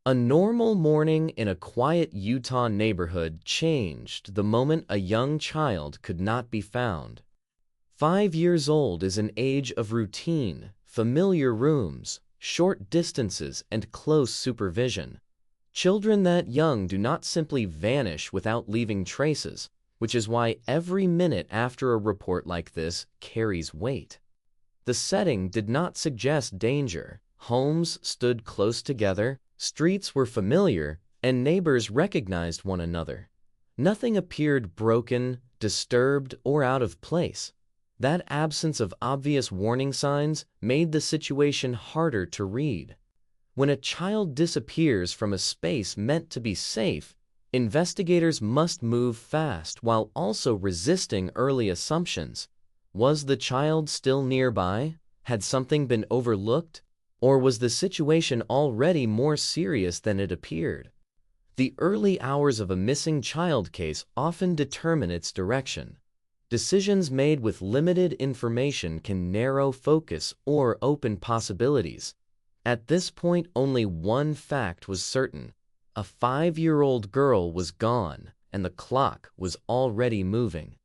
A normal morning in a quiet Utah neighborhood changed the moment a young child could not be found. 5 years old is an age of routine, familiar rooms, short distances, and close supervision. Children that young do not simply vanish without leaving traces, which is why every minute after a report like this carries weight. The setting did not suggest danger. Homes stood close together, streets were familiar, and neighbors recognized one another. Nothing appeared broken, disturbed, or out of place. That absence of obvious warning signs made the situation harder to read. When a child disappears from a space meant to be safe, investigators must move fast while also resisting early assumptions. Was the child still nearby? Had something been overlooked? Or was the situation already more serious than it appeared? The early hours of a missing child case often determine its direction. Decisions made with limited information can narrow focus or open possibilities. At this point, only one fact was certain. A 5-year-old girl was gone, and the clock was already moving.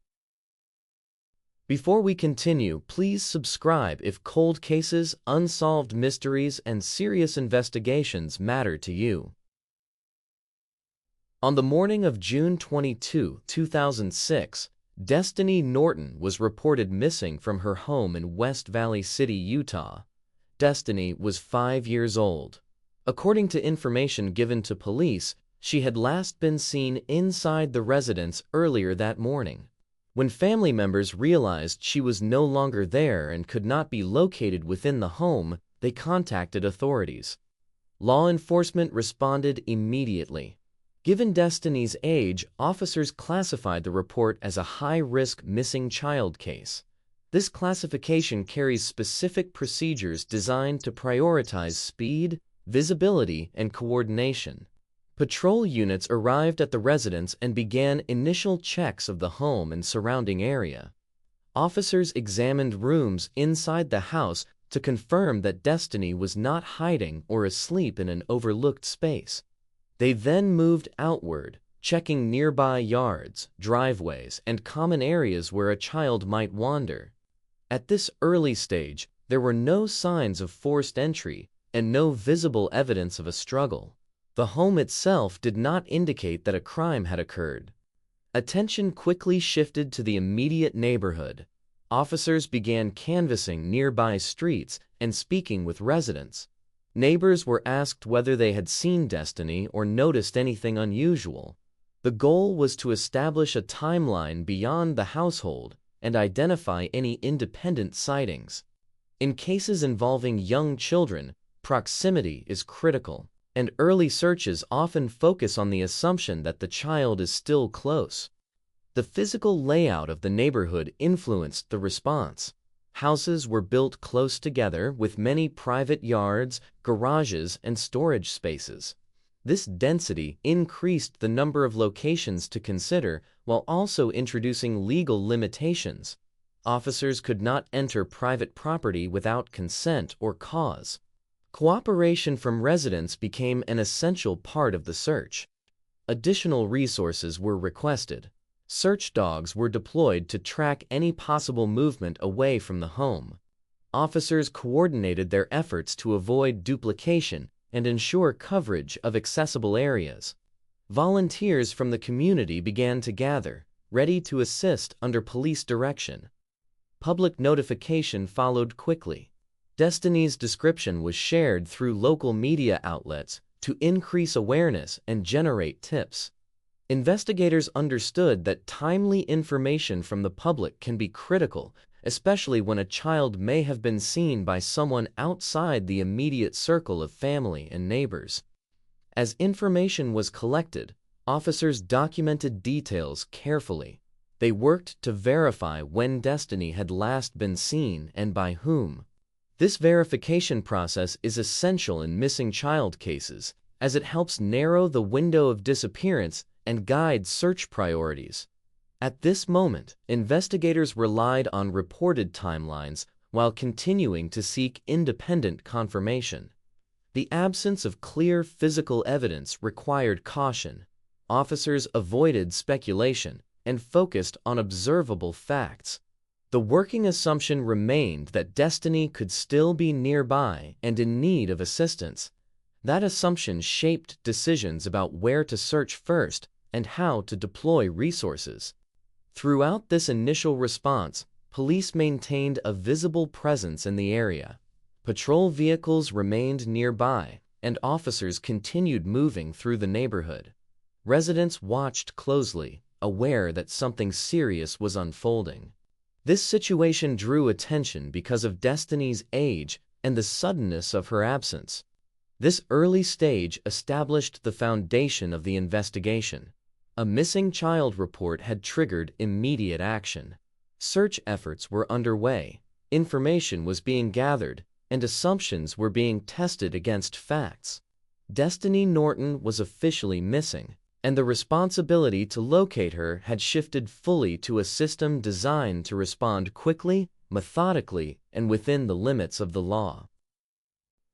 Before we continue, please subscribe if cold cases, unsolved mysteries, and serious investigations matter to you. On the morning of June 22, 2006, Destiny Norton was reported missing from her home in West Valley City, Utah. Destiny was 5 years old. According to information given to police, she had last been seen inside the residence earlier that morning. When family members realized she was no longer there and could not be located within the home, they contacted authorities. Law enforcement responded immediately. Given Destiny's age, officers classified the report as a high-risk missing child case. This classification carries specific procedures designed to prioritize speed, visibility, and coordination. Patrol units arrived at the residence and began initial checks of the home and surrounding area. Officers examined rooms inside the house to confirm that Destiny was not hiding or asleep in an overlooked space. They then moved outward, checking nearby yards, driveways, and common areas where a child might wander. At this early stage, there were no signs of forced entry and no visible evidence of a struggle. The home itself did not indicate that a crime had occurred. Attention quickly shifted to the immediate neighborhood. Officers began canvassing nearby streets and speaking with residents. Neighbors were asked whether they had seen Destiny or noticed anything unusual. The goal was to establish a timeline beyond the household and identify any independent sightings. In cases involving young children, proximity is critical, and early searches often focus on the assumption that the child is still close. The physical layout of the neighborhood influenced the response. Houses were built close together with many private yards, garages, and storage spaces. This density increased the number of locations to consider while also introducing legal limitations. Officers could not enter private property without consent or cause. Cooperation from residents became an essential part of the search. Additional resources were requested. Search dogs were deployed to track any possible movement away from the home. Officers coordinated their efforts to avoid duplication and ensure coverage of accessible areas. Volunteers from the community began to gather, ready to assist under police direction. Public notification followed quickly. Destiny's description was shared through local media outlets to increase awareness and generate tips. Investigators understood that timely information from the public can be critical, especially when a child may have been seen by someone outside the immediate circle of family and neighbors. As information was collected, officers documented details carefully. They worked to verify when Destiny had last been seen and by whom. This verification process is essential in missing child cases, as it helps narrow the window of disappearance and guide search priorities. At this moment, investigators relied on reported timelines while continuing to seek independent confirmation. The absence of clear physical evidence required caution. Officers avoided speculation and focused on observable facts. The working assumption remained that Destiny could still be nearby and in need of assistance. That assumption shaped decisions about where to search first and how to deploy resources. Throughout this initial response, police maintained a visible presence in the area. Patrol vehicles remained nearby, and officers continued moving through the neighborhood. Residents watched closely, aware that something serious was unfolding. This situation drew attention because of Destiny's age and the suddenness of her absence. This early stage established the foundation of the investigation. A missing child report had triggered immediate action. Search efforts were underway, information was being gathered, and assumptions were being tested against facts. Destiny Norton was officially missing, and the responsibility to locate her had shifted fully to a system designed to respond quickly, methodically, and within the limits of the law.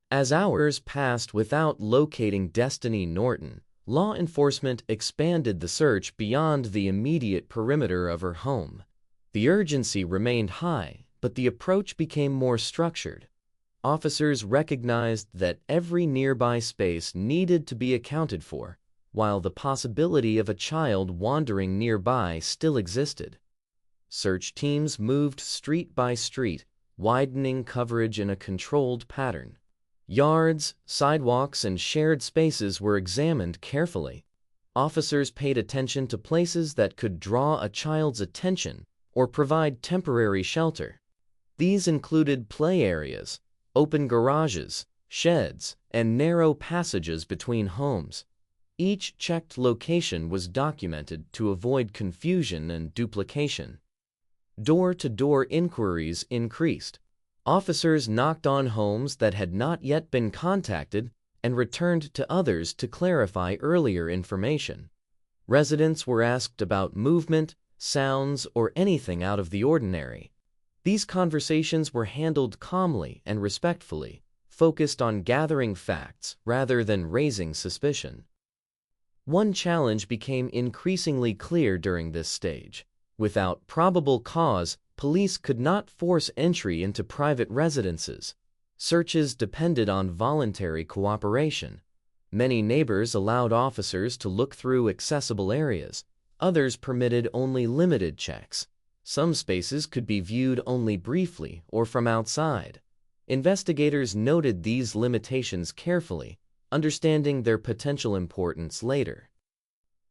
As hours passed without locating Destiny Norton, law enforcement expanded the search beyond the immediate perimeter of her home. The urgency remained high, but the approach became more structured. Officers recognized that every nearby space needed to be accounted for, while the possibility of a child wandering nearby still existed. Search teams moved street by street, widening coverage in a controlled pattern. Yards, sidewalks, and shared spaces were examined carefully. Officers paid attention to places that could draw a child's attention or provide temporary shelter. These included play areas, open garages, sheds, and narrow passages between homes. Each checked location was documented to avoid confusion and duplication. Door-to-door inquiries increased. Officers knocked on homes that had not yet been contacted and returned to others to clarify earlier information. Residents were asked about movement, sounds, or anything out of the ordinary. These conversations were handled calmly and respectfully, focused on gathering facts rather than raising suspicion. One challenge became increasingly clear during this stage. Without probable cause, police could not force entry into private residences. Searches depended on voluntary cooperation. Many neighbors allowed officers to look through accessible areas. Others permitted only limited checks. Some spaces could be viewed only briefly or from outside. Investigators noted these limitations carefully, understanding their potential importance later.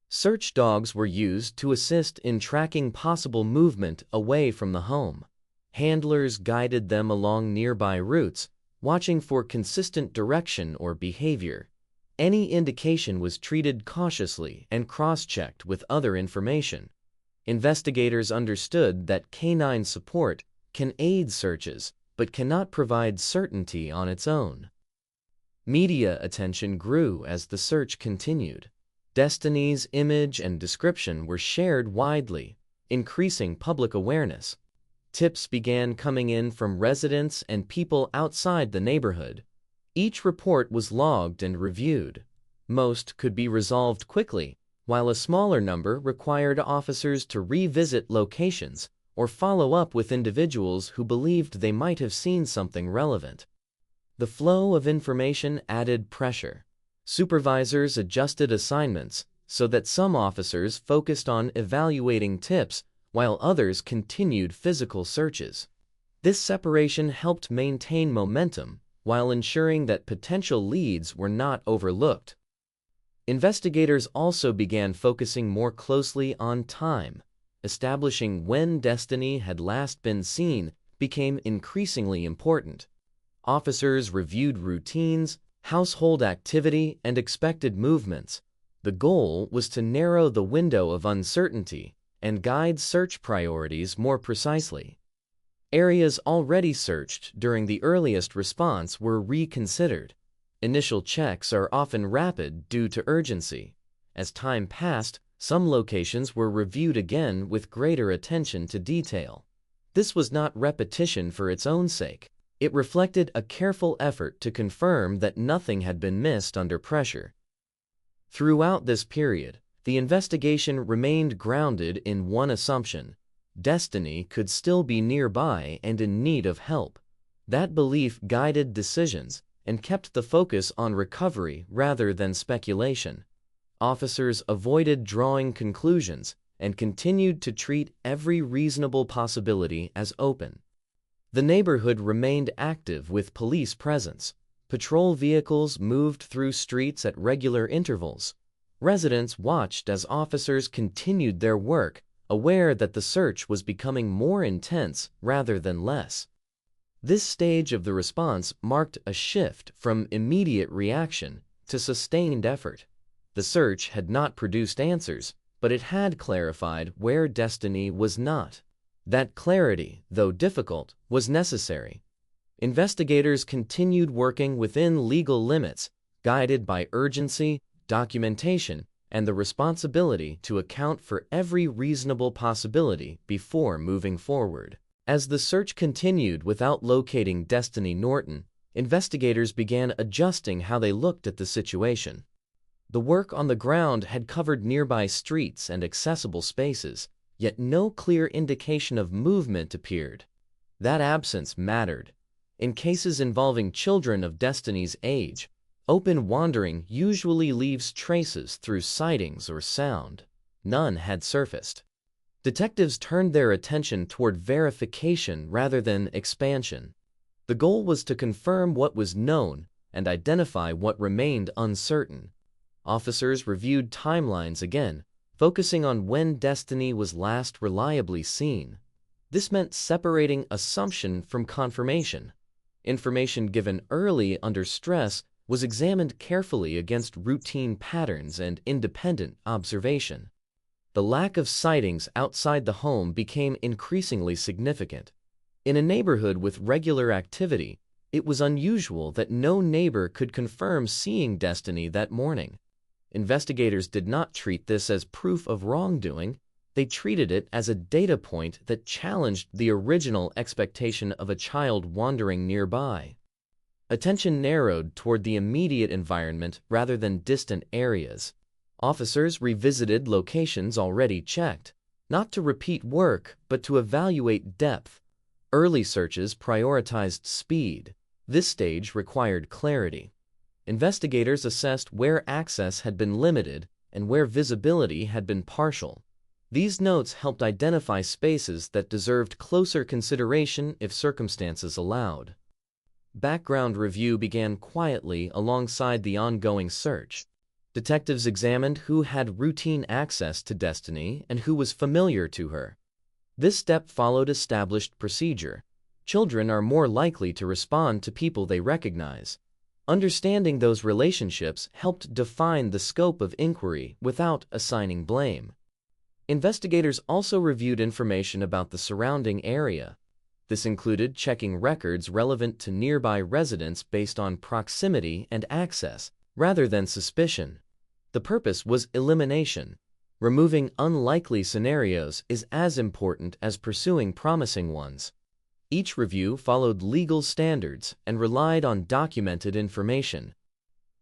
Search dogs were used to assist in tracking possible movement away from the home. Handlers guided them along nearby routes, watching for consistent direction or behavior. Any indication was treated cautiously and cross-checked with other information. Investigators understood that canine support can aid searches, but cannot provide certainty on its own. Media attention grew as the search continued. Destiny's image and description were shared widely, increasing public awareness. Tips began coming in from residents and people outside the neighborhood. Each report was logged and reviewed. Most could be resolved quickly, while a smaller number required officers to revisit locations or follow up with individuals who believed they might have seen something relevant. The flow of information added pressure. Supervisors adjusted assignments so that some officers focused on evaluating tips while others continued physical searches. This separation helped maintain momentum while ensuring that potential leads were not overlooked. Investigators also began focusing more closely on time. Establishing when Destiny had last been seen became increasingly important. Officers reviewed routines, household activity, and expected movements. The goal was to narrow the window of uncertainty and guide search priorities more precisely. Areas already searched during the earliest response were reconsidered. Initial checks are often rapid due to urgency. As time passed, some locations were reviewed again with greater attention to detail. This was not repetition for its own sake. It reflected a careful effort to confirm that nothing had been missed under pressure. Throughout this period, the investigation remained grounded in one assumption: Destiny could still be nearby and in need of help. That belief guided decisions and kept the focus on recovery rather than speculation. Officers avoided drawing conclusions and continued to treat every reasonable possibility as open. The neighborhood remained active with police presence. Patrol vehicles moved through streets at regular intervals. Residents watched as officers continued their work, aware that the search was becoming more intense rather than less. This stage of the response marked a shift from immediate reaction to sustained effort. The search had not produced answers, but it had clarified where Destiny was not. That clarity, though difficult, was necessary. Investigators continued working within legal limits, guided by urgency, documentation, and the responsibility to account for every reasonable possibility before moving forward. As the search continued without locating Destiny Norton, investigators began adjusting how they looked at the situation. The work on the ground had covered nearby streets and accessible spaces, yet no clear indication of movement appeared. That absence mattered. In cases involving children of Destiny's age, open wandering usually leaves traces through sightings or sound. None had surfaced. Detectives turned their attention toward verification rather than expansion. The goal was to confirm what was known and identify what remained uncertain. Officers reviewed timelines again, focusing on when Destiny was last reliably seen. This meant separating assumption from confirmation. Information given early under stress was examined carefully against routine patterns and independent observation. The lack of sightings outside the home became increasingly significant. In a neighborhood with regular activity, it was unusual that no neighbor could confirm seeing Destiny that morning. Investigators did not treat this as proof of wrongdoing. They treated it as a data point that challenged the original expectation of a child wandering nearby. Attention narrowed toward the immediate environment rather than distant areas. Officers revisited locations already checked, not to repeat work, but to evaluate depth. Early searches prioritized speed. This stage required clarity. Investigators assessed where access had been limited and where visibility had been partial. These notes helped identify spaces that deserved closer consideration if circumstances allowed. Background review began quietly alongside the ongoing search. Detectives examined who had routine access to Destiny and who was familiar to her. This step followed established procedure. Children are more likely to respond to people they recognize. Understanding those relationships helped define the scope of inquiry without assigning blame. Investigators also reviewed information about the surrounding area. This included checking records relevant to nearby residents based on proximity and access, rather than suspicion. The purpose was elimination. Removing unlikely scenarios is as important as pursuing promising ones. Each review followed legal standards and relied on documented information.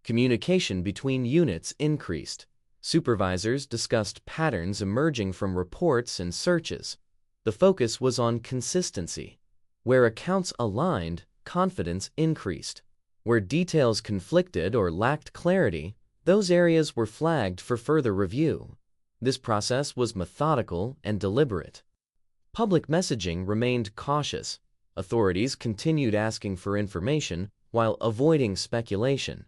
Communication between units increased. Supervisors discussed patterns emerging from reports and searches. The focus was on consistency. Where accounts aligned, confidence increased. Where details conflicted or lacked clarity, those areas were flagged for further review. This process was methodical and deliberate. Public messaging remained cautious. Authorities continued asking for information while avoiding speculation.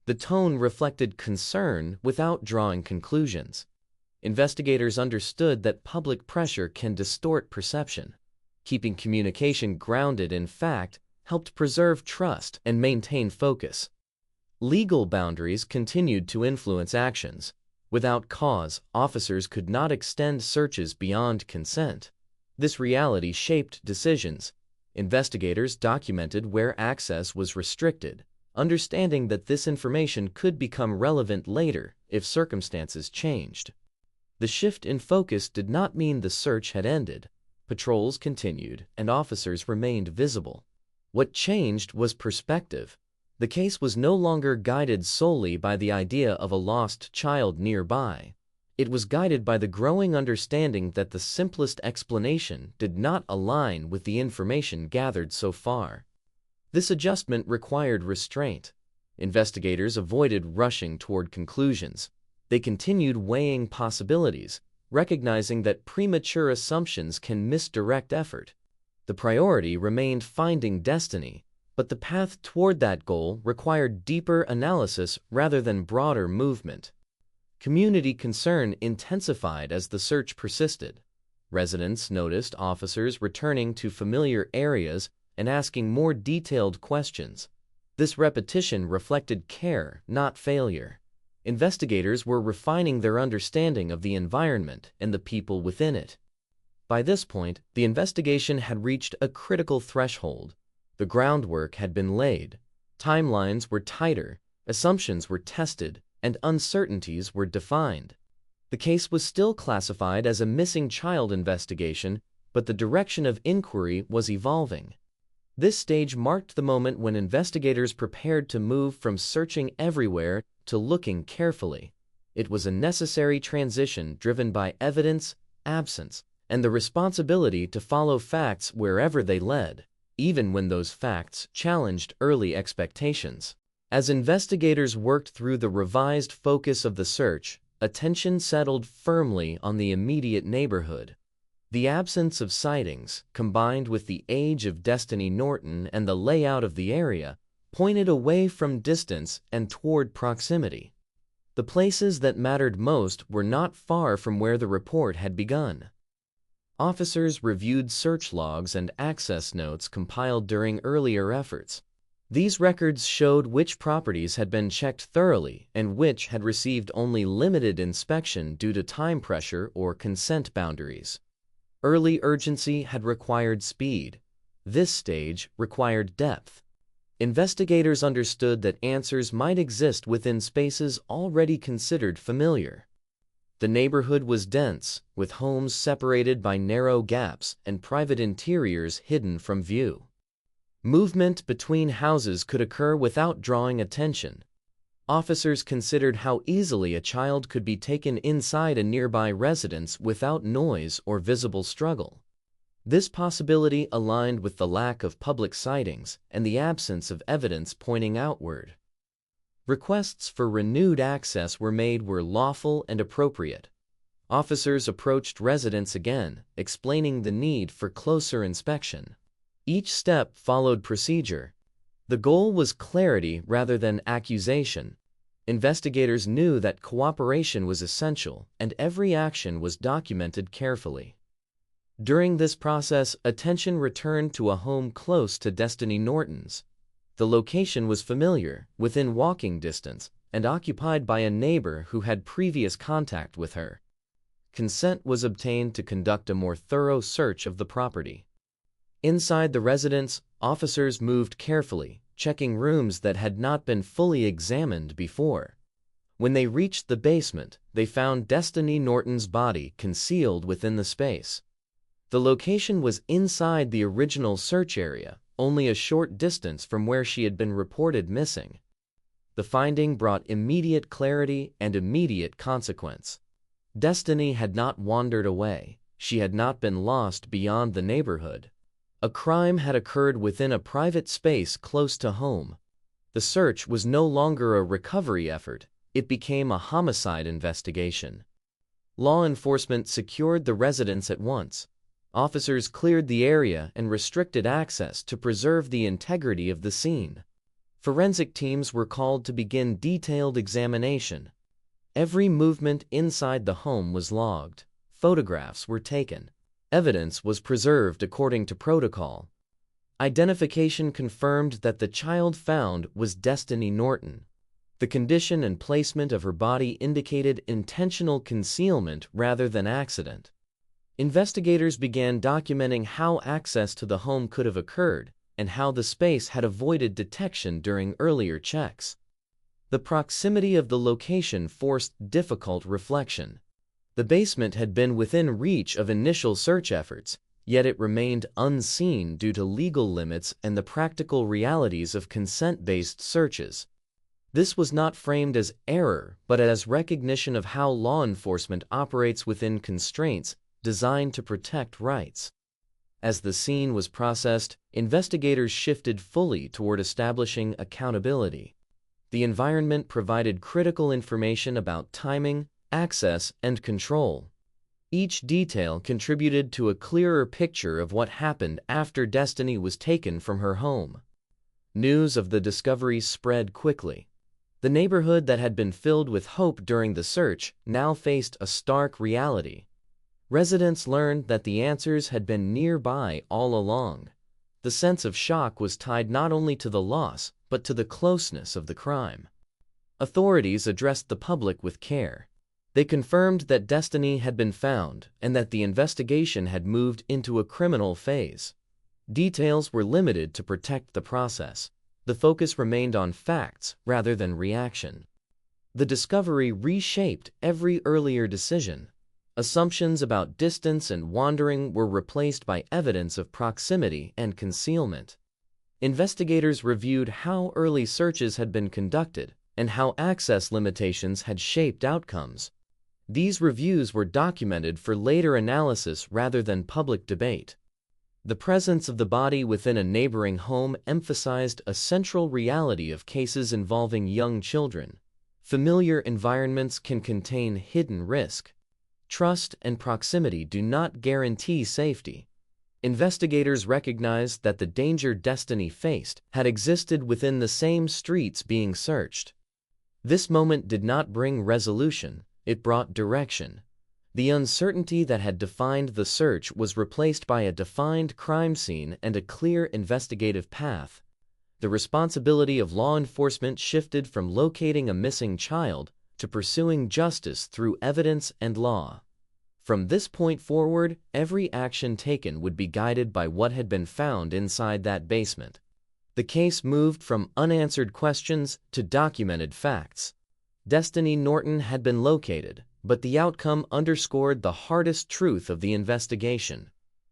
The tone reflected concern without drawing conclusions. Investigators understood that public pressure can distort perception. Keeping communication grounded in fact helped preserve trust and maintain focus. Legal boundaries continued to influence actions. Without cause, officers could not extend searches beyond consent. This reality shaped decisions. Investigators documented where access was restricted, understanding that this information could become relevant later if circumstances changed. The shift in focus did not mean the search had ended. Patrols continued, and officers remained visible. What changed was perspective. The case was no longer guided solely by the idea of a lost child nearby. It was guided by the growing understanding that the simplest explanation did not align with the information gathered so far. This adjustment required restraint. Investigators avoided rushing toward conclusions. They continued weighing possibilities, recognizing that premature assumptions can misdirect effort. The priority remained finding Destiny, but the path toward that goal required deeper analysis rather than broader movement. Community concern intensified as the search persisted. Residents noticed officers returning to familiar areas and asking more detailed questions. This repetition reflected care, not failure. Investigators were refining their understanding of the environment and the people within it. By this point, the investigation had reached a critical threshold. The groundwork had been laid. Timelines were tighter, assumptions were tested, and uncertainties were defined. The case was still classified as a missing child investigation, but the direction of inquiry was evolving. This stage marked the moment when investigators prepared to move from searching everywhere to looking carefully. It was a necessary transition driven by evidence, absence, and the responsibility to follow facts wherever they led, even when those facts challenged early expectations. As investigators worked through the revised focus of the search, attention settled firmly on the immediate neighborhood. The absence of sightings, combined with the age of Destiny Norton and the layout of the area, pointed away from distance and toward proximity. The places that mattered most were not far from where the report had begun. Officers reviewed search logs and access notes compiled during earlier efforts. These records showed which properties had been checked thoroughly and which had received only limited inspection due to time pressure or consent boundaries. Early urgency had required speed. This stage required depth. Investigators understood that answers might exist within spaces already considered familiar. The neighborhood was dense, with homes separated by narrow gaps and private interiors hidden from view. Movement between houses could occur without drawing attention. Officers considered how easily a child could be taken inside a nearby residence without noise or visible struggle. This possibility aligned with the lack of public sightings and the absence of evidence pointing outward. Requests for renewed access were made where lawful and appropriate. Officers approached residents again, explaining the need for closer inspection. Each step followed procedure. The goal was clarity rather than accusation. Investigators knew that cooperation was essential, and every action was documented carefully. During this process, attention returned to a home close to Destiny Norton's. The location was familiar, within walking distance, and occupied by a neighbor who had previous contact with her. Consent was obtained to conduct a more thorough search of the property. Inside the residence, officers moved carefully, checking rooms that had not been fully examined before. When they reached the basement, they found Destiny Norton's body concealed within the space. The location was inside the original search area, only a short distance from where she had been reported missing. The finding brought immediate clarity and immediate consequence. Destiny had not wandered away. She had not been lost beyond the neighborhood. A crime had occurred within a private space close to home. The search was no longer a recovery effort, it became a homicide investigation. Law enforcement secured the residence at once. Officers cleared the area and restricted access to preserve the integrity of the scene. Forensic teams were called to begin detailed examination. Every movement inside the home was logged. Photographs were taken. Evidence was preserved according to protocol. Identification confirmed that the child found was Destiny Norton. The condition and placement of her body indicated intentional concealment rather than accident. Investigators began documenting how access to the home could have occurred and how the space had avoided detection during earlier checks. The proximity of the location forced difficult reflection. The basement had been within reach of initial search efforts, yet it remained unseen due to legal limits and the practical realities of consent-based searches. This was not framed as error, but as recognition of how law enforcement operates within constraints designed to protect rights. As the scene was processed, investigators shifted fully toward establishing accountability. The environment provided critical information about timing, access, and control. Each detail contributed to a clearer picture of what happened after Destiny was taken from her home. News of the discovery spread quickly. The neighborhood that had been filled with hope during the search now faced a stark reality. Residents learned that the answers had been nearby all along. The sense of shock was tied not only to the loss, but to the closeness of the crime. Authorities addressed the public with care. They confirmed that Destiny had been found and that the investigation had moved into a criminal phase. Details were limited to protect the process. The focus remained on facts rather than reaction. The discovery reshaped every earlier decision. Assumptions about distance and wandering were replaced by evidence of proximity and concealment. Investigators reviewed how early searches had been conducted and how access limitations had shaped outcomes. These reviews were documented for later analysis rather than public debate. The presence of the body within a neighboring home emphasized a central reality of cases involving young children. Familiar environments can contain hidden risk. Trust and proximity do not guarantee safety. Investigators recognized that the danger Destiny faced had existed within the same streets being searched. This moment did not bring resolution, it brought direction. The uncertainty that had defined the search was replaced by a defined crime scene and a clear investigative path. The responsibility of law enforcement shifted from locating a missing child to pursuing justice through evidence and law. From this point forward, every action taken would be guided by what had been found inside that basement. The case moved from unanswered questions to documented facts. Destiny Norton had been located, but the outcome underscored the hardest truth of the investigation.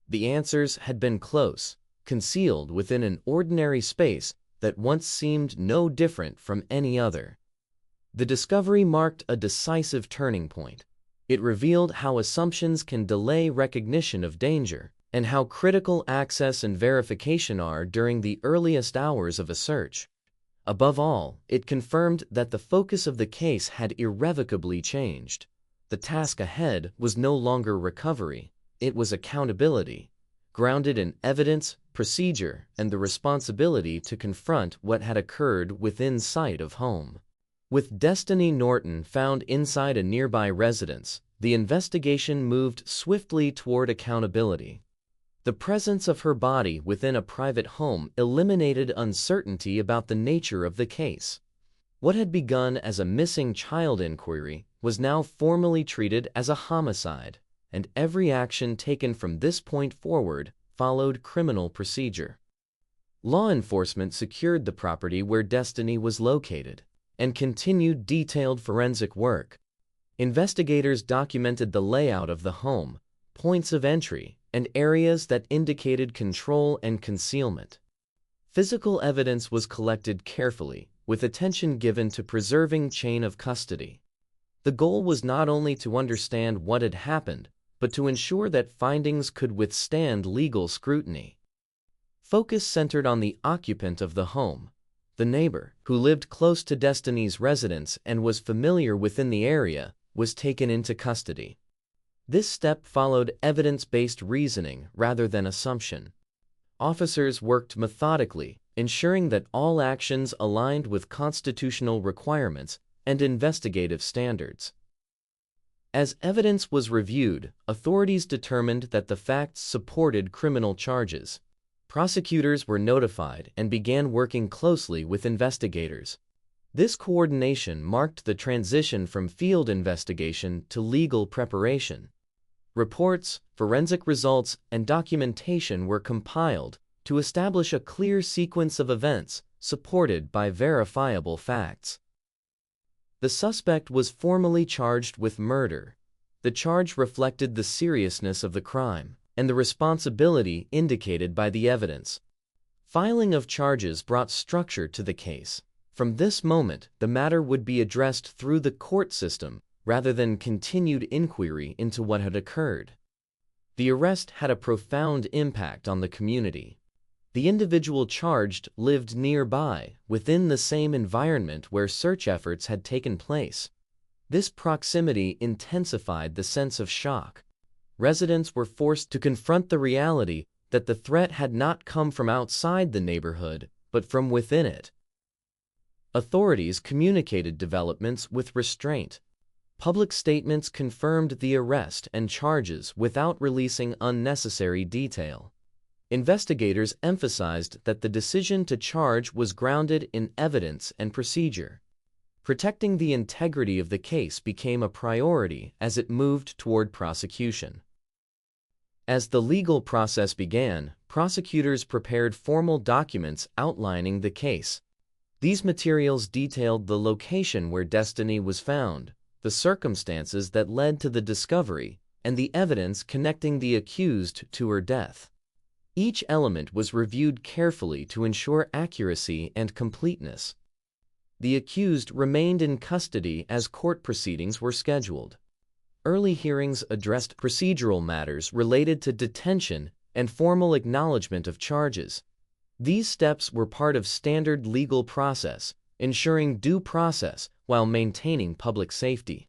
The answers had been close, concealed within an ordinary space that once seemed no different from any other. The discovery marked a decisive turning point. It revealed how assumptions can delay recognition of danger, and how critical access and verification are during the earliest hours of a search. Above all, it confirmed that the focus of the case had irrevocably changed. The task ahead was no longer recovery, it was accountability, grounded in evidence, procedure, and the responsibility to confront what had occurred within sight of home. With Destiny Norton found inside a nearby residence, the investigation moved swiftly toward accountability. The presence of her body within a private home eliminated uncertainty about the nature of the case. What had begun as a missing child inquiry was now formally treated as a homicide, and every action taken from this point forward followed criminal procedure. Law enforcement secured the property where Destiny was located and continued detailed forensic work. Investigators documented the layout of the home, points of entry, and areas that indicated control and concealment. Physical evidence was collected carefully, with attention given to preserving chain of custody. The goal was not only to understand what had happened, but to ensure that findings could withstand legal scrutiny. Focus centered on the occupant of the home. The neighbor, who lived close to Destiny's residence and was familiar within the area, was taken into custody. This step followed evidence-based reasoning rather than assumption. Officers worked methodically, ensuring that all actions aligned with constitutional requirements and investigative standards. As evidence was reviewed, authorities determined that the facts supported criminal charges. Prosecutors were notified and began working closely with investigators. This coordination marked the transition from field investigation to legal preparation. Reports, forensic results, and documentation were compiled to establish a clear sequence of events supported by verifiable facts. The suspect was formally charged with murder. The charge reflected the seriousness of the crime. and the responsibility indicated by the evidence. Filing of charges brought structure to the case. From this moment, the matter would be addressed through the court system rather than continued inquiry into what had occurred. The arrest had a profound impact on the community. The individual charged lived nearby, within the same environment where search efforts had taken place. This proximity intensified the sense of shock. Residents were forced to confront the reality that the threat had not come from outside the neighborhood, but from within it. Authorities communicated developments with restraint. Public statements confirmed the arrest and charges without releasing unnecessary detail. Investigators emphasized that the decision to charge was grounded in evidence and procedure. Protecting the integrity of the case became a priority as it moved toward prosecution. As the legal process began, prosecutors prepared formal documents outlining the case. These materials detailed the location where Destiny was found, the circumstances that led to the discovery, and the evidence connecting the accused to her death. Each element was reviewed carefully to ensure accuracy and completeness. The accused remained in custody as court proceedings were scheduled. Early hearings addressed procedural matters related to detention and formal acknowledgement of charges. These steps were part of standard legal process, ensuring due process while maintaining public safety.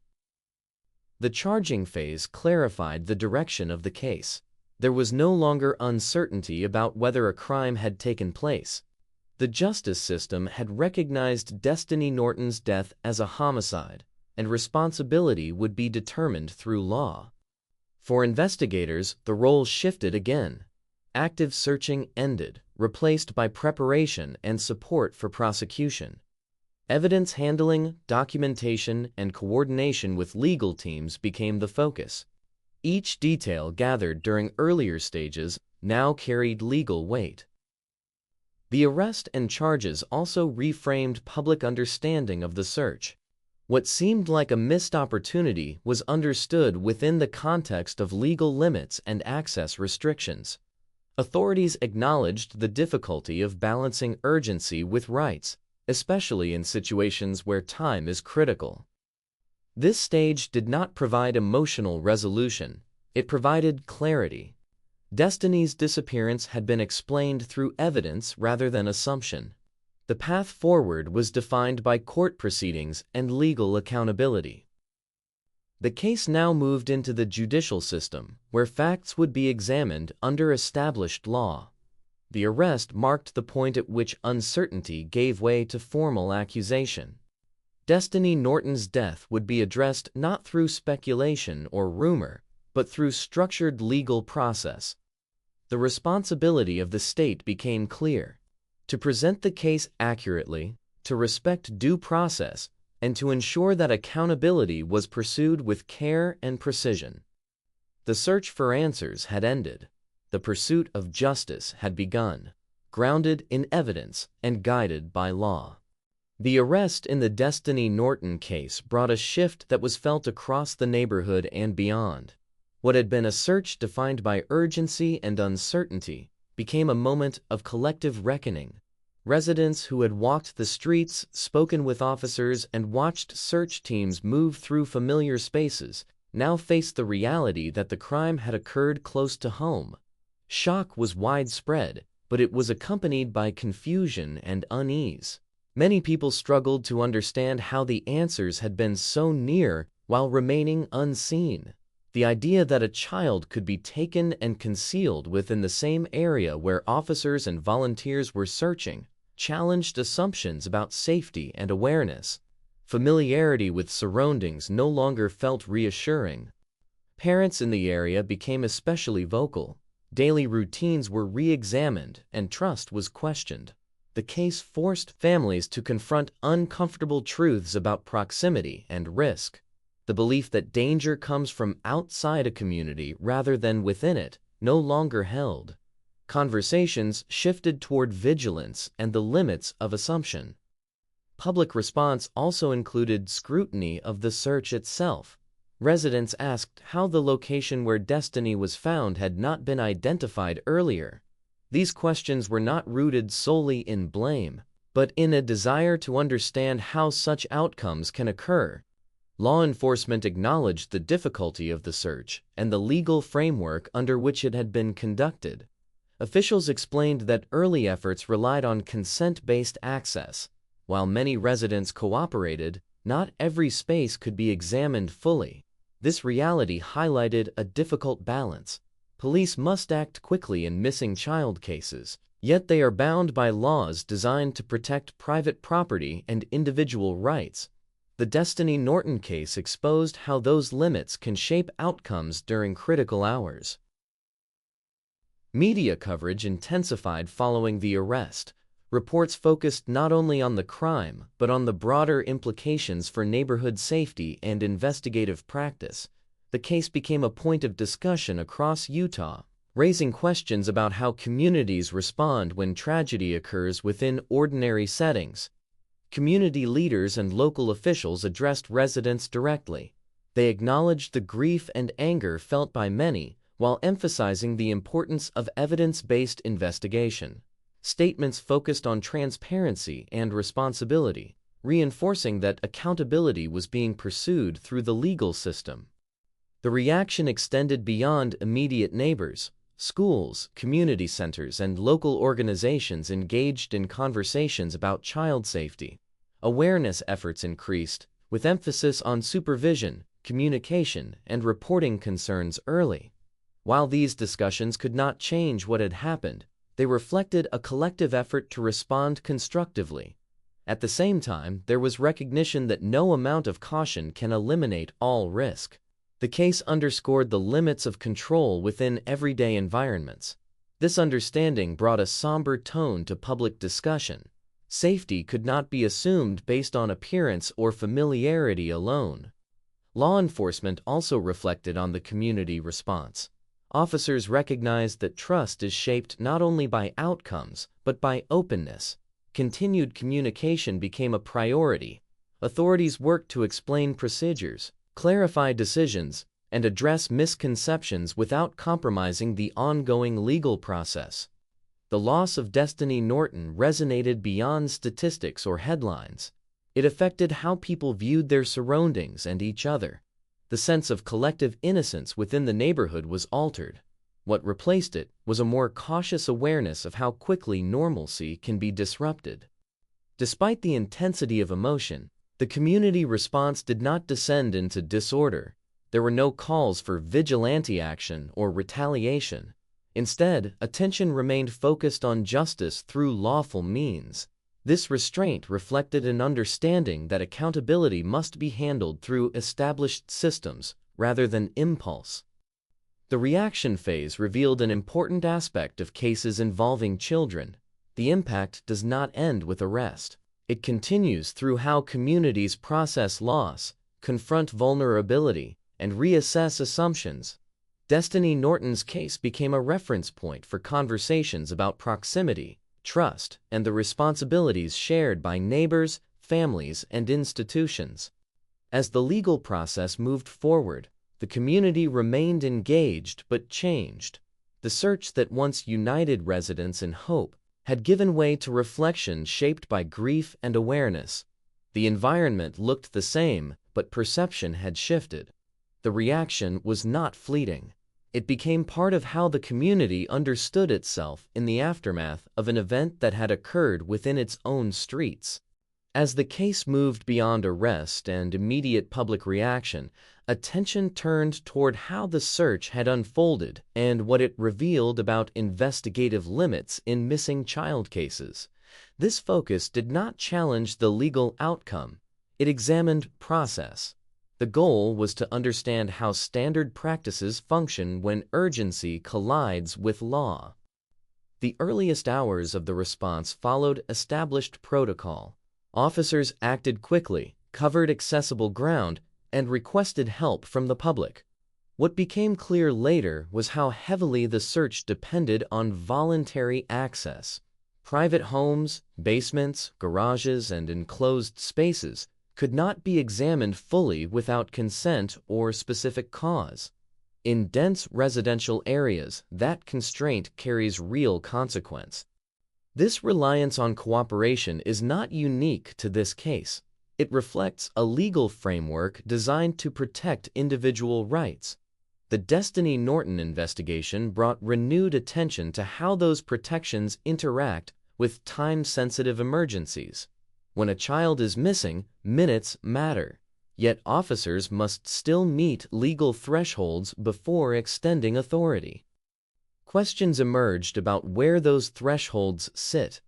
The charging phase clarified the direction of the case. There was no longer uncertainty about whether a crime had taken place. The justice system had recognized Destiny Norton's death as a homicide, and responsibility would be determined through law. For investigators, the role shifted again. Active searching ended, replaced by preparation and support for prosecution. Evidence handling, documentation, and coordination with legal teams became the focus. Each detail gathered during earlier stages now carried legal weight. The arrest and charges also reframed public understanding of the search. What seemed like a missed opportunity was understood within the context of legal limits and access restrictions. Authorities acknowledged the difficulty of balancing urgency with rights, especially in situations where time is critical. This stage did not provide emotional resolution, it provided clarity. Destiny's disappearance had been explained through evidence rather than assumption. The path forward was defined by court proceedings and legal accountability. The case now moved into the judicial system, where facts would be examined under established law. The arrest marked the point at which uncertainty gave way to formal accusation. Destiny Norton's death would be addressed not through speculation or rumor, but through structured legal process. The responsibility of the state became clear: to present the case accurately, to respect due process, and to ensure that accountability was pursued with care and precision. The search for answers had ended. The pursuit of justice had begun, grounded in evidence and guided by law. The arrest in the Destiny Norton case brought a shift that was felt across the neighborhood and beyond. What had been a search defined by urgency and uncertainty became a moment of collective reckoning. Residents who had walked the streets, spoken with officers, and watched search teams move through familiar spaces now faced the reality that the crime had occurred close to home. Shock was widespread, but it was accompanied by confusion and unease. Many people struggled to understand how the answers had been so near while remaining unseen. The idea that a child could be taken and concealed within the same area where officers and volunteers were searching challenged assumptions about safety and awareness. Familiarity with surroundings no longer felt reassuring. Parents in the area became especially vocal. Daily routines were re-examined and trust was questioned. The case forced families to confront uncomfortable truths about proximity and risk. The belief that danger comes from outside a community rather than within it no longer held. Conversations shifted toward vigilance and the limits of assumption. Public response also included scrutiny of the search itself. Residents asked how the location where Destiny was found had not been identified earlier. These questions were not rooted solely in blame, but in a desire to understand how such outcomes can occur. Law enforcement acknowledged the difficulty of the search and the legal framework under which it had been conducted. Officials explained that early efforts relied on consent-based access. While many residents cooperated, not every space could be examined fully. This reality highlighted a difficult balance. Police must act quickly in missing child cases, yet they are bound by laws designed to protect private property and individual rights. The Destiny Norton case exposed how those limits can shape outcomes during critical hours. Media coverage intensified following the arrest. Reports focused not only on the crime, but on the broader implications for neighborhood safety and investigative practice. The case became a point of discussion across Utah, raising questions about how communities respond when tragedy occurs within ordinary settings. Community leaders and local officials addressed residents directly. They acknowledged the grief and anger felt by many, while emphasizing the importance of evidence-based investigation. Statements focused on transparency and responsibility, reinforcing that accountability was being pursued through the legal system. The reaction extended beyond immediate neighbors. Schools, community centers, and local organizations engaged in conversations about child safety. Awareness efforts increased, with emphasis on supervision, communication, and reporting concerns early. While these discussions could not change what had happened, they reflected a collective effort to respond constructively. At the same time, there was recognition that no amount of caution can eliminate all risk. The case underscored the limits of control within everyday environments. This understanding brought a somber tone to public discussion. Safety could not be assumed based on appearance or familiarity alone. Law enforcement also reflected on the community response. Officers recognized that trust is shaped not only by outcomes, but by openness. Continued communication became a priority. Authorities worked to explain procedures, clarify decisions, and address misconceptions without compromising the ongoing legal process. The loss of Destiny Norton resonated beyond statistics or headlines. It affected how people viewed their surroundings and each other. The sense of collective innocence within the neighborhood was altered. What replaced it was a more cautious awareness of how quickly normalcy can be disrupted. Despite the intensity of emotion, the community response did not descend into disorder. There were no calls for vigilante action or retaliation. Instead, attention remained focused on justice through lawful means. This restraint reflected an understanding that accountability must be handled through established systems rather than impulse. The reaction phase revealed an important aspect of cases involving children. The impact does not end with arrest. It continues through how communities process loss, confront vulnerability, and reassess assumptions. Destiny Norton's case became a reference point for conversations about proximity, trust, and the responsibilities shared by neighbors, families, and institutions. As the legal process moved forward, the community remained engaged but changed. The search that once united residents in hope had given way to reflection shaped by grief and awareness. The environment looked the same, but perception had shifted. The reaction was not fleeting. It became part of how the community understood itself in the aftermath of an event that had occurred within its own streets. As the case moved beyond arrest and immediate public reaction, attention turned toward how the search had unfolded and what it revealed about investigative limits in missing child cases. This focus did not challenge the legal outcome. It examined process. The goal was to understand how standard practices function when urgency collides with law. The earliest hours of the response followed established protocol. Officers acted quickly, covered accessible ground, and requested help from the public. What became clear later was how heavily the search depended on voluntary access. Private homes, basements, garages, and enclosed spaces could not be examined fully without consent or specific cause. In dense residential areas, that constraint carries real consequence. This reliance on cooperation is not unique to this case. It reflects a legal framework designed to protect individual rights. The Destiny Norton investigation brought renewed attention to how those protections interact with time-sensitive emergencies. When a child is missing, minutes matter. Yet officers must still meet legal thresholds before extending authority. Questions emerged about where those thresholds sit.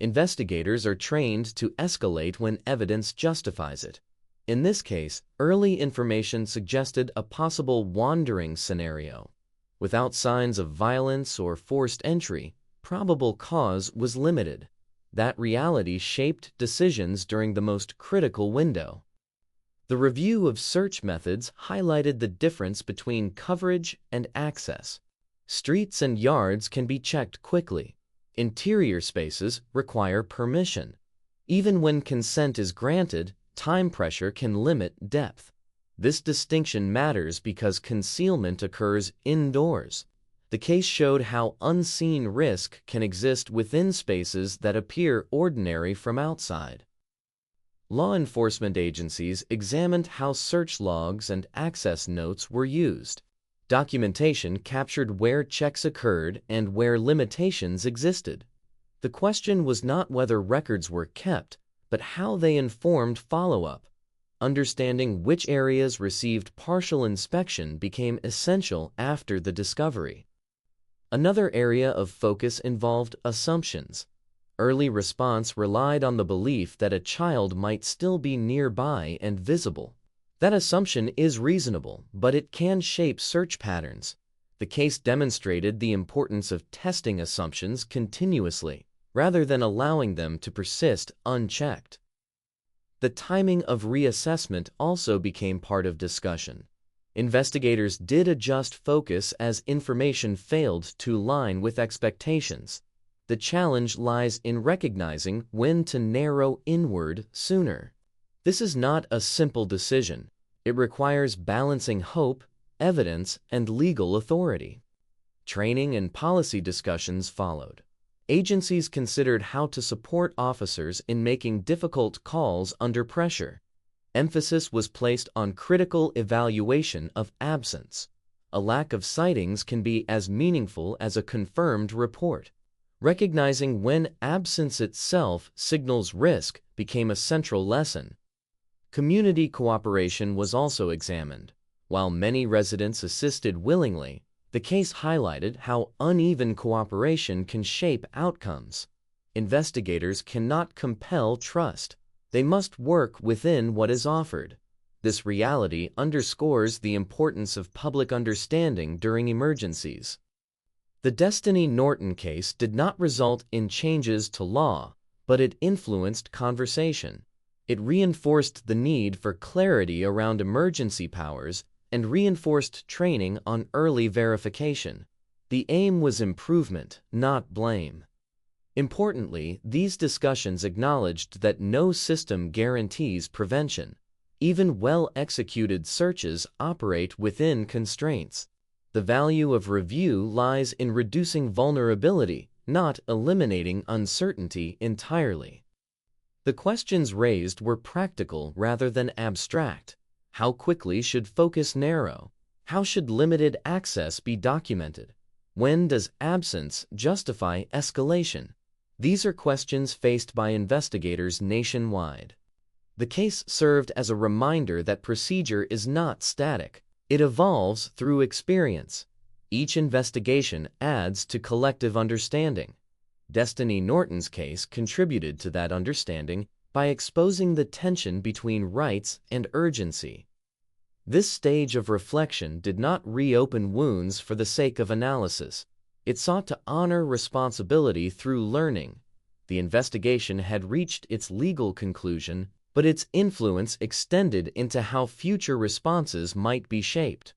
Investigators are trained to escalate when evidence justifies it. In this case, early information suggested a possible wandering scenario. Without signs of violence or forced entry, probable cause was limited. That reality shaped decisions during the most critical window. The review of search methods highlighted the difference between coverage and access. Streets and yards can be checked quickly. Interior spaces require permission. Even when consent is granted, time pressure can limit depth. This distinction matters because concealment occurs indoors. The case showed how unseen risk can exist within spaces that appear ordinary from outside. Law enforcement agencies examined how search logs and access notes were used. Documentation captured where checks occurred and where limitations existed. The question was not whether records were kept, but how they informed follow-up. Understanding which areas received partial inspection became essential after the discovery. Another area of focus involved assumptions. Early response relied on the belief that a child might still be nearby and visible. That assumption is reasonable, but it can shape search patterns. The case demonstrated the importance of testing assumptions continuously, rather than allowing them to persist unchecked. The timing of reassessment also became part of discussion. Investigators did adjust focus as information failed to align with expectations. The challenge lies in recognizing when to narrow inward sooner. This is not a simple decision. It requires balancing hope, evidence, and legal authority. Training and policy discussions followed. Agencies considered how to support officers in making difficult calls under pressure. Emphasis was placed on critical evaluation of absence. A lack of sightings can be as meaningful as a confirmed report. Recognizing when absence itself signals risk became a central lesson. Community cooperation was also examined. While many residents assisted willingly, the case highlighted how uneven cooperation can shape outcomes. Investigators cannot compel trust. They must work within what is offered. This reality underscores the importance of public understanding during emergencies. The Destiny Norton case did not result in changes to law, but it influenced conversation. It reinforced the need for clarity around emergency powers and reinforced training on early verification. The aim was improvement, not blame. Importantly, these discussions acknowledged that no system guarantees prevention. Even well-executed searches operate within constraints. The value of review lies in reducing vulnerability, not eliminating uncertainty entirely. The questions raised were practical rather than abstract. How quickly should focus narrow? How should limited access be documented? When does absence justify escalation? These are questions faced by investigators nationwide. The case served as a reminder that procedure is not static. It evolves through experience. Each investigation adds to collective understanding. Destiny Norton's case contributed to that understanding by exposing the tension between rights and urgency. This stage of reflection did not reopen wounds for the sake of analysis. It sought to honor responsibility through learning. The investigation had reached its legal conclusion, but its influence extended into how future responses might be shaped.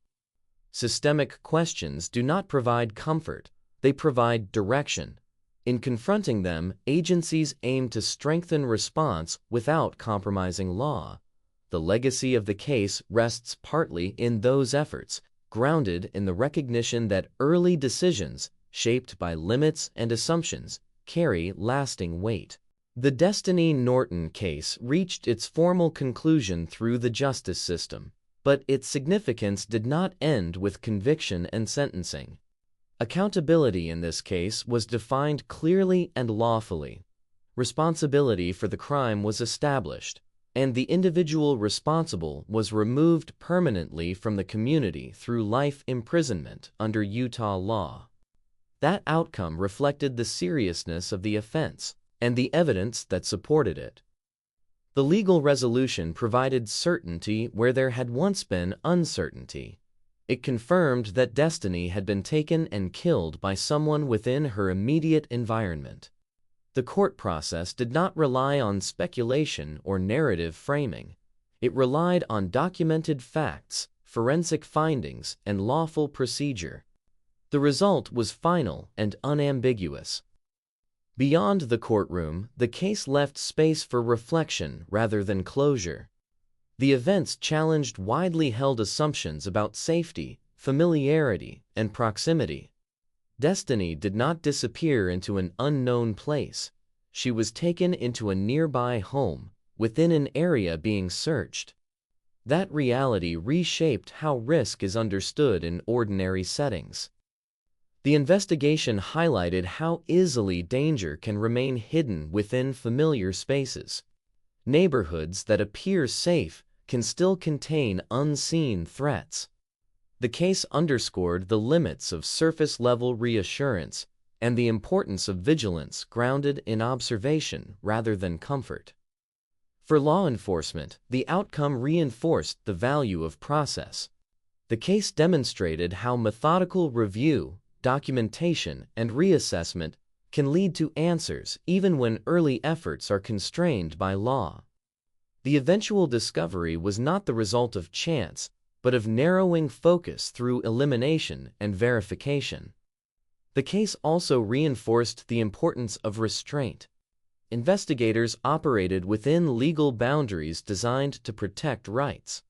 Systemic questions do not provide comfort, they provide direction. In confronting them, agencies aim to strengthen response without compromising law. The legacy of the case rests partly in those efforts, grounded in the recognition that early decisions, shaped by limits and assumptions, carry lasting weight. The Destiny Norton case reached its formal conclusion through the justice system, but its significance did not end with conviction and sentencing. Accountability in this case was defined clearly and lawfully. Responsibility for the crime was established, and the individual responsible was removed permanently from the community through life imprisonment under Utah law. That outcome reflected the seriousness of the offense and the evidence that supported it. The legal resolution provided certainty where there had once been uncertainty. It confirmed that Destiny had been taken and killed by someone within her immediate environment. The court process did not rely on speculation or narrative framing. It relied on documented facts, forensic findings, and lawful procedure. The result was final and unambiguous. Beyond the courtroom, the case left space for reflection rather than closure. The events challenged widely held assumptions about safety, familiarity, and proximity. Destiny did not disappear into an unknown place. She was taken into a nearby home, within an area being searched. That reality reshaped how risk is understood in ordinary settings. The investigation highlighted how easily danger can remain hidden within familiar spaces. Neighborhoods that appear safe can still contain unseen threats. The case underscored the limits of surface-level reassurance and the importance of vigilance grounded in observation rather than comfort. For law enforcement, the outcome reinforced the value of process. The case demonstrated how methodical review, documentation, and reassessment can lead to answers even when early efforts are constrained by law. The eventual discovery was not the result of chance, but of narrowing focus through elimination and verification. The case also reinforced the importance of restraint. Investigators operated within legal boundaries designed to protect rights.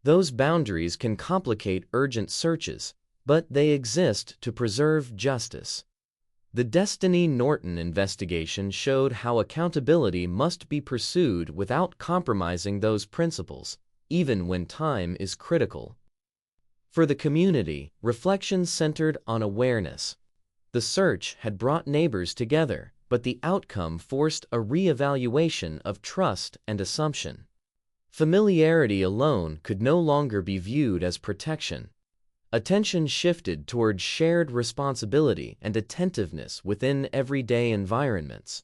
Those boundaries can complicate urgent searches, but they exist to preserve justice. The Destiny Norton investigation showed how accountability must be pursued without compromising those principles, even when time is critical. For the community, reflection centered on awareness. The search had brought neighbors together, but the outcome forced a reevaluation of trust and assumption. Familiarity alone could no longer be viewed as protection. Attention shifted toward shared responsibility and attentiveness within everyday environments.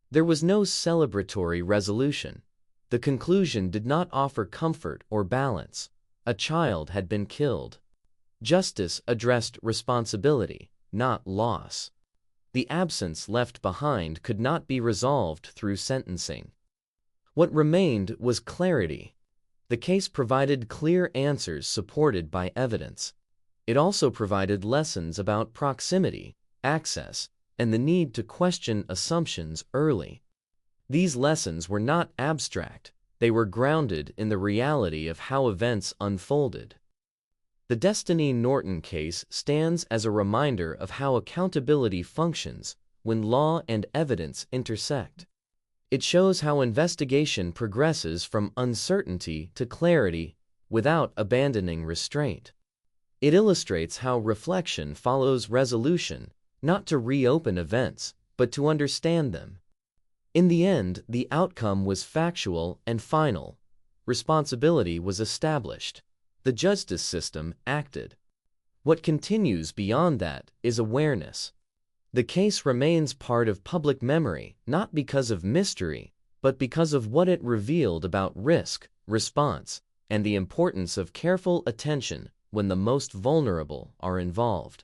There was no celebratory resolution. The conclusion did not offer comfort or balance. A child had been killed. Justice addressed responsibility, not loss. The absence left behind could not be resolved through sentencing. What remained was clarity. The case provided clear answers supported by evidence. It also provided lessons about proximity, access, and the need to question assumptions early. These lessons were not abstract. They were grounded in the reality of how events unfolded. The Destiny Norton case stands as a reminder of how accountability functions when law and evidence intersect. It shows how investigation progresses from uncertainty to clarity without abandoning restraint. It illustrates how reflection follows resolution, not to reopen events, but to understand them. In the end, the outcome was factual and final. Responsibility was established. The justice system acted. What continues beyond that is awareness. The case remains part of public memory, not because of mystery, but because of what it revealed about risk, response, and the importance of careful attention when the most vulnerable are involved.